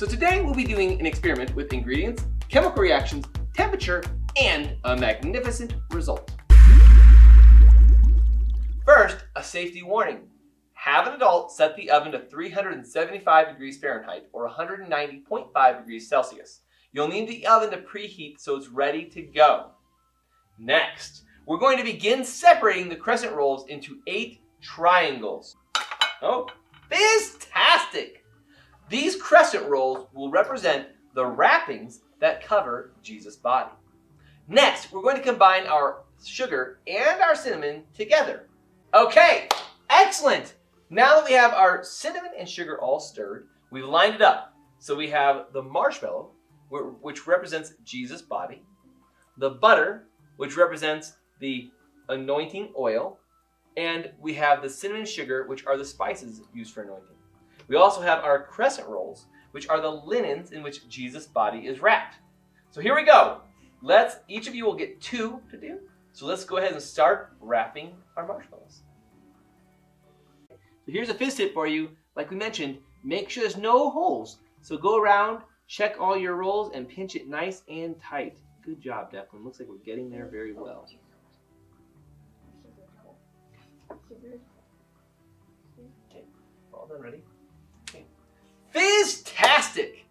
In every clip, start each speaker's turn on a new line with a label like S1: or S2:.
S1: So today we'll be doing an experiment with ingredients, chemical reactions, temperature, and a magnificent result. First, a safety warning. Have an adult set the oven to 375 degrees Fahrenheit or 190.5 degrees Celsius. You'll need the oven to preheat so it's ready to go. Next, we're going to begin separating the crescent rolls into 8 triangles. Oh, fizztastic! These crescent rolls will represent the wrappings that cover Jesus' body. Next, we're going to combine our sugar and our cinnamon together. Okay, excellent! Now that we have our cinnamon and sugar all stirred, we've lined it up. So we have the marshmallow, which represents Jesus' body, the butter, which represents the anointing oil, and we have the cinnamon and sugar, which are the spices used for anointing. We also have our crescent rolls, which are the linens in which Jesus' body is wrapped. So here we go. Each of you will get 2 to do. So let's go ahead and start wrapping our marshmallows. So here's a fizz tip for you. Like we mentioned, make sure there's no holes. So go around, check all your rolls, and pinch it nice and tight. Good job, Declan. Looks like we're getting there very well. Okay, all done, ready? Okay. Fizztastic!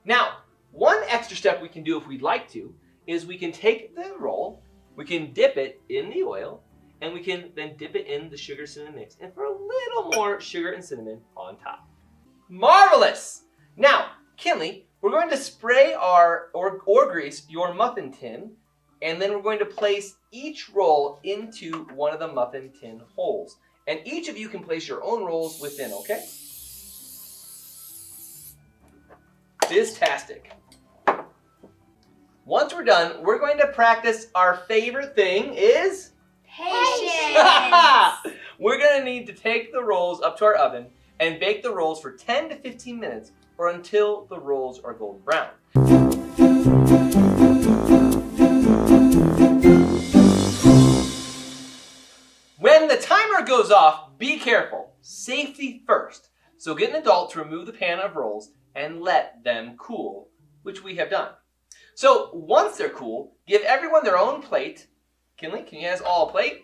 S1: Now, one extra step we can do if we'd like to is we can take the roll, we can dip it in the oil, and we can then dip it in the sugar cinnamon mix, and for a little more sugar and cinnamon on top. Marvelous! Now, Kinley, we're going to spray or grease your muffin tin, and then we're going to place each roll into one of the muffin tin holes. And each of you can place your own rolls within, okay? Fizztastic. Once we're done, we're going to practice our favorite thing is...
S2: patience!
S1: We're going to need to take the rolls up to our oven and bake the rolls for 10 to 15 minutes or until the rolls are golden brown. When the timer goes off, be careful. Safety first. So get an adult to remove the pan of rolls and let them cool, which we have done. So once they're cool, give everyone their own plate. Kinley, can you guys all a plate?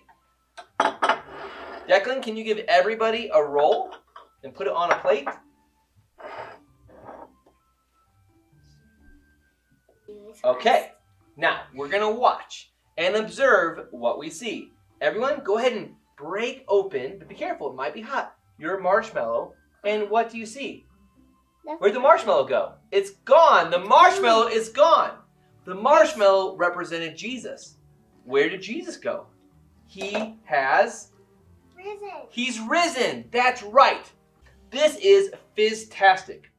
S1: Declan, can you give everybody a roll and put it on a plate? Okay, now we're going to watch and observe what we see. Everyone, go ahead and break open, but be careful, it might be hot, your marshmallow. And what do you see? Where'd the marshmallow go? It's gone. The marshmallow is gone. The marshmallow represented Jesus. Where did Jesus go? He has
S2: risen.
S1: He's risen. That's right. This is fizztastic.